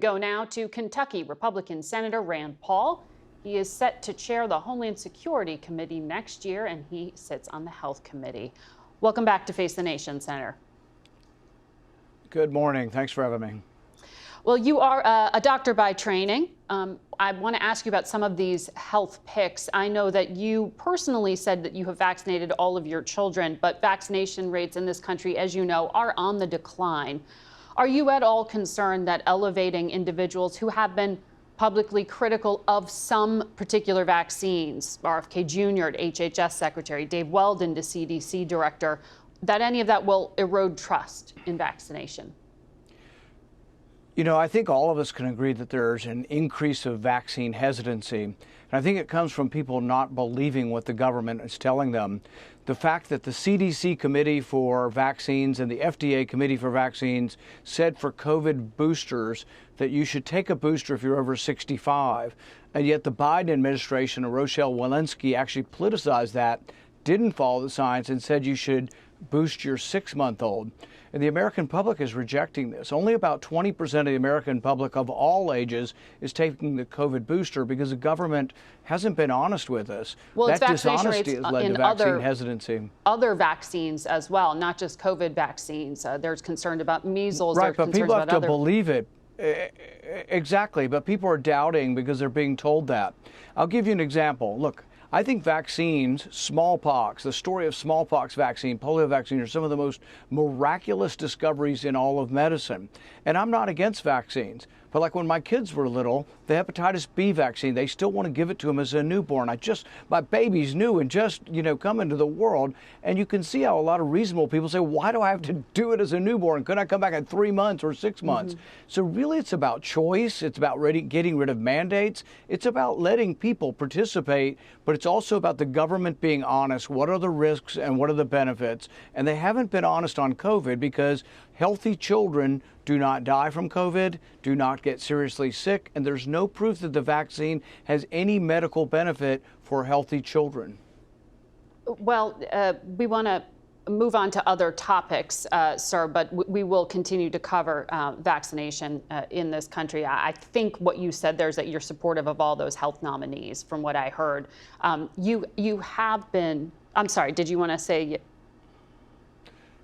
Go now to Kentucky. Republican Senator Rand Paul. He is set to chair the Homeland Security Committee next year, and he sits on the Health Committee. Welcome back to Face the Nation, Senator. Good morning. Thanks for having me. Well, you are a doctor by training. I want to ask you about some of these health picks. I know that you personally said that you have vaccinated all of your children, but vaccination rates in this country, as you know, are on the decline. Are you at all concerned that elevating individuals who have been publicly critical of some particular vaccines, RFK Jr. to HHS Secretary, Dave Weldon to CDC Director, that any of that will erode trust in vaccination? You know, I think all of us can agree that there's an increase of vaccine hesitancy. And I think it comes from people not believing what the government is telling them. The fact that the CDC Committee for Vaccines and the FDA Committee for Vaccines said for COVID boosters that you should take a booster if you're over 65. And yet the Biden administration and Rochelle Walensky actually politicized that, didn't follow the science, and said you should boost your 6-month-old. And the American public is rejecting this. Only about 20% of the American public of all ages is taking the COVID booster because the government hasn't been honest with us. Well, that dishonesty has led to vaccine hesitancy. Other vaccines as well, not just COVID vaccines. There's concern about measles. Right, but people have to believe it. Exactly, but people are doubting because they're being told that. I'll give you an example. Look, I think vaccines, smallpox, the story of smallpox vaccine, polio vaccine are some of the most miraculous discoveries in all of medicine. And I'm not against vaccines. But like when my kids were little, the hepatitis B vaccine, they still want to give it to them as a newborn. My baby's new and just, come into the world. And you can see how a lot of reasonable people say, why do I have to do it as a newborn? Couldn't I come back in 3 months or 6 months? So really it's about choice. It's about getting rid of mandates. It's about letting people participate, but it's also about the government being honest. What are the risks and what are the benefits? And they haven't been honest on COVID because healthy children do not die from COVID, do not get seriously sick, and there's no proof that the vaccine has any medical benefit for healthy children. Well, we want to move on to other topics, sir, but we will continue to cover vaccination in this country. I think what you said there is that you're supportive of all those health nominees, from what I heard. You have been, I'm sorry, did you want to say?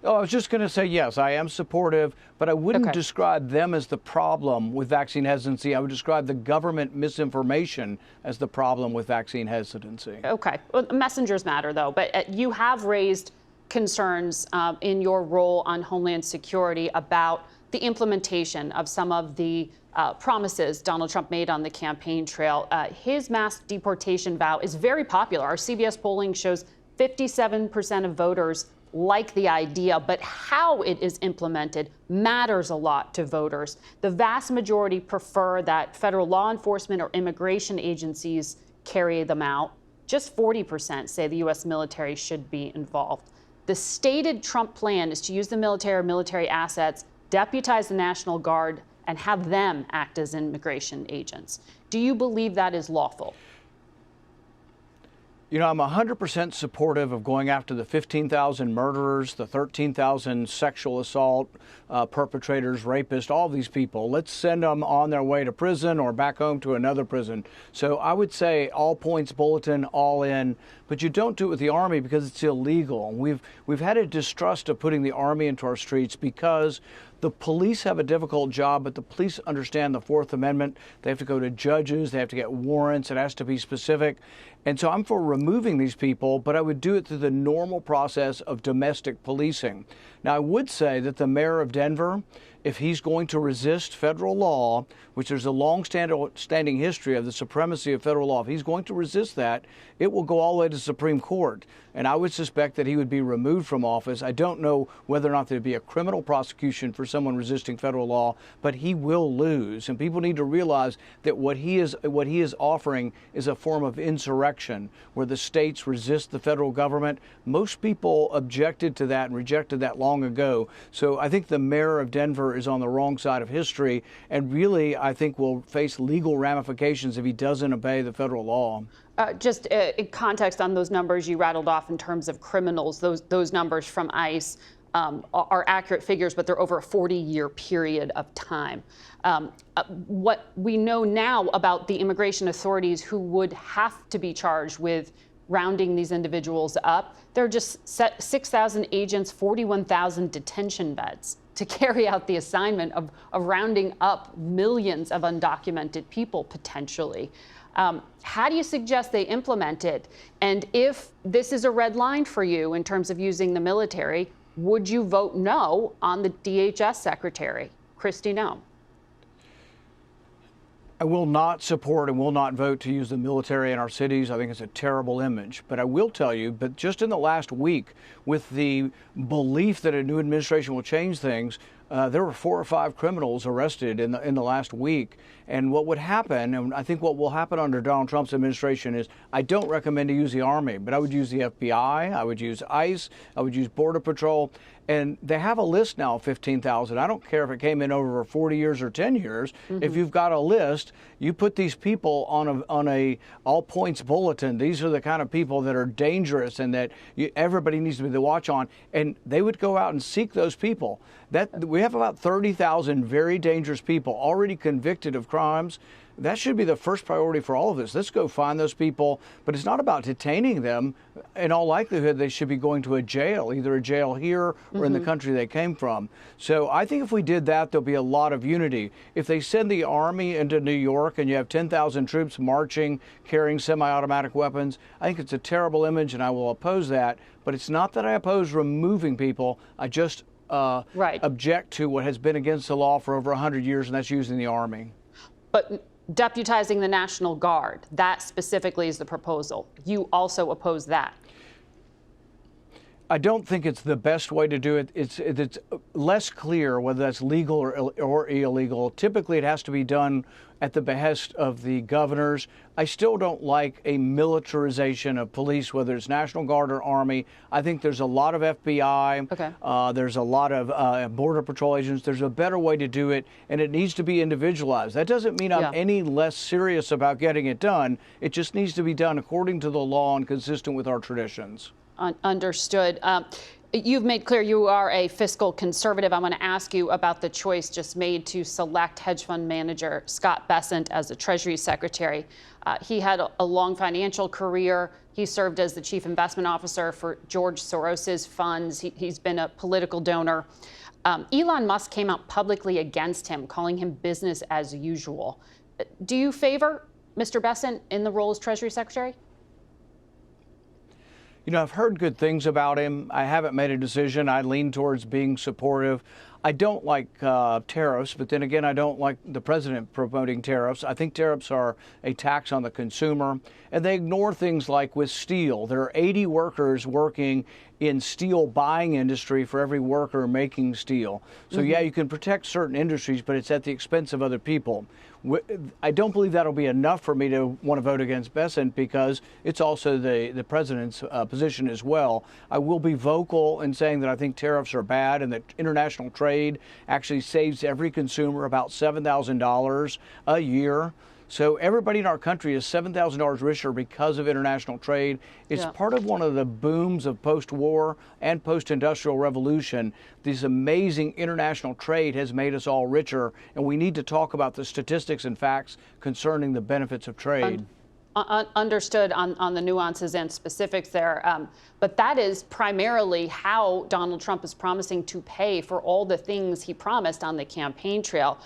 Oh, I was just going to say, yes, I am supportive, but I wouldn't describe them as the problem with vaccine hesitancy. I would describe the government misinformation as the problem with vaccine hesitancy. Okay. Well, messengers matter, though. But you have raised concerns in your role on Homeland Security about the implementation of some of the promises Donald Trump made on the campaign trail. His mass deportation vow is very popular. Our CBS polling shows 57% of voters like the idea, but how it is implemented matters a lot to voters. The vast majority prefer that federal law enforcement or immigration agencies carry them out. Just 40% say the U.S. military should be involved. The stated Trump plan is to use the military or military assets, deputize the National Guard, and have them act as immigration agents. Do you believe that is lawful? You know, I'm 100% supportive of going after the 15,000 murderers, the 13,000 sexual assault perpetrators, rapists, all these people. Let's send them on their way to prison or back home to another prison. So I would say all points bulletin, all in. But you don't do it with the Army because it's illegal. We've had a distrust of putting the Army into our streets because the police have a difficult job, but the police understand the Fourth Amendment. They have to go to judges. They have to get warrants. It has to be specific. And so I'm for removing these people, but I would do it through the normal process of domestic policing. Now, I would say that the mayor of Denver, if he's going to resist federal law, which there's a long-standing history of the supremacy of federal law, if he's going to resist that, it will go all the way to the Supreme Court. And I would suspect that he would be removed from office. I don't know whether or not there'd be a criminal prosecution for someone resisting federal law, but he will lose. And people need to realize that what he is offering is a form of insurrection where the states resist the federal government. Most people objected to that and rejected that long ago. So I think the mayor of Denver is on the wrong side of history, and really I think will face legal ramifications if he doesn't obey the federal law. Just in context on those numbers you rattled off in terms of criminals, those numbers from ICE, are accurate figures, but they're over a 40-year period of time. What we know now about the immigration authorities who would have to be charged with rounding these individuals up, there are just 6,000 agents, 41,000 detention beds to carry out the assignment of rounding up millions of undocumented people potentially. How do you suggest they implement it? And if this is a red line for you in terms of using the military, would you vote no on the DHS secretary, Kristi Noem? I will not support and will not vote to use the military in our cities. I think it's a terrible image. But I will tell you, but just in the last week, with the belief that a new administration will change things, there were 4 or 5 criminals arrested in the last week. And what would happen, and I think what will happen under Donald Trump's administration is, I don't recommend to use the Army, but I would use the FBI, I would use ICE, I would use Border Patrol. And they have a list now of 15,000. I don't care if it came in over 40 years or 10 years. Mm-hmm. If you've got a list, you put these people on a all points bulletin. These are the kind of people that are dangerous and that everybody needs to be the watch on. And they would go out and seek those people. We have about 30,000 very dangerous people already convicted of crimes. That should be the first priority for all of this. Let's go find those people, but it's not about detaining them. In all likelihood, they should be going to a jail, either a jail here or in the country they came from. So I think if we did that, there'll be a lot of unity. If they send the Army into New York and you have 10,000 troops marching, carrying semi-automatic weapons, I think it's a terrible image and I will oppose that. But it's not that I oppose removing people. I just object to what has been against the law for over 100 years, and that's using the Army. But deputizing the National Guard, that specifically is the proposal. You also oppose that. I don't think it's the best way to do it. It's less clear whether that's legal or illegal. Typically, it has to be done at the behest of the governors. I still don't like a militarization of police, whether it's National Guard or Army. I think there's a lot of FBI. Okay. There's a lot of Border Patrol agents. There's a better way to do it, and it needs to be individualized. That doesn't mean I'm any less serious about getting it done. It just needs to be done according to the law and consistent with our traditions. Understood. You've made clear you are a fiscal conservative. I want to ask you about the choice just made to select hedge fund manager Scott Bessent as the Treasury Secretary. He had a long financial career. He served as the chief investment officer for George Soros's funds. He's been a political donor. Elon Musk came out publicly against him, calling him business as usual. Do you favor Mr. Bessent in the role as Treasury Secretary? You know, I've heard good things about him. I haven't made a decision. I lean towards being supportive. I don't like tariffs, but then again, I don't like the president promoting tariffs. I think tariffs are a tax on the consumer, and they ignore things like with steel. There are 80 workers working in steel buying industry for every worker making steel. So yeah, you can protect certain industries, but it's at the expense of other people. I don't believe that'll be enough for me to want to vote against Bessent because it's also the president's position as well. I will be vocal in saying that I think tariffs are bad and that international trade actually saves every consumer about $7,000 a year. So everybody in our country is $7,000 richer because of international trade. It's part of one of the booms of post-war and post-industrial revolution. This amazing international trade has made us all richer, and we need to talk about the statistics and facts concerning the benefits of trade. Understood on the nuances and specifics there. But that is primarily how Donald Trump is promising to pay for all the things he promised on the campaign trail.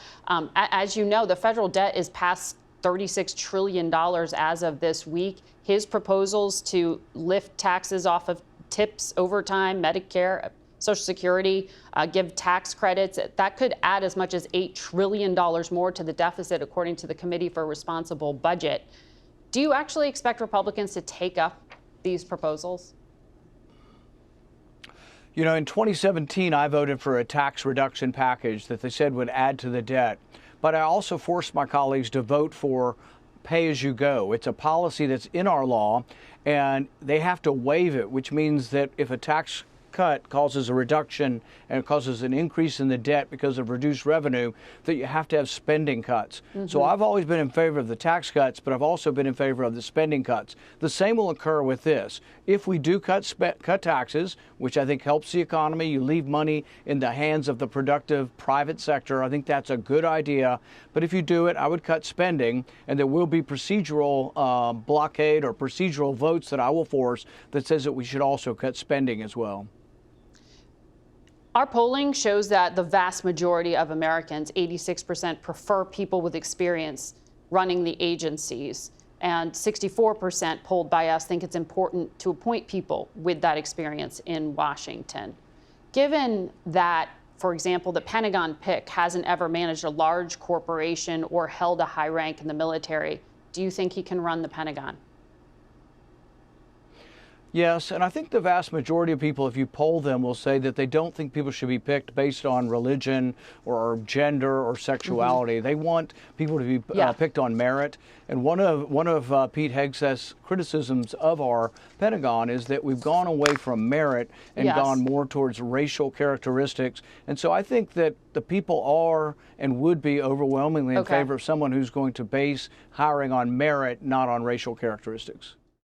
As you know, the federal debt is past $36 trillion as of this week. His proposals to lift taxes off of tips, overtime, Medicare, Social Security, give tax credits, that could add as much as $8 trillion more to the deficit, according to the Committee for Responsible Budget. Do you actually expect Republicans to take up these proposals? You know, in 2017, I voted for a tax reduction package that they said would add to the debt. But I also forced my colleagues to vote for pay-as-you-go. It's a policy that's in our law, and they have to waive it, which means that if a tax cut causes a reduction and it causes an increase in the debt because of reduced revenue, that you have to have spending cuts. So I've always been in favor of the tax cuts, but I've also been in favor of the spending cuts. The same will occur with this. If we do cut taxes, which I think helps the economy, you leave money in the hands of the productive private sector. I think that's a good idea. But if you do it, I would cut spending, and there will be procedural blockade or procedural votes that I will force that says that we should also cut spending as well. Our polling shows that the vast majority of Americans, 86%, prefer people with experience running the agencies. And 64% polled by us think it's important to appoint people with that experience in Washington. Given that, for example, the Pentagon pick hasn't ever managed a large corporation or held a high rank in the military, do you think he can run the Pentagon? Yes, and I think the vast majority of people, if you poll them, will say that they don't think people should be picked based on religion or gender or sexuality. They want people to be picked on merit. And one of Pete Hegseth's criticisms of our Pentagon is that we've gone away from merit and gone more towards racial characteristics. And so I think that the people are and would be overwhelmingly in favor of someone who's going to base hiring on merit, not on racial characteristics.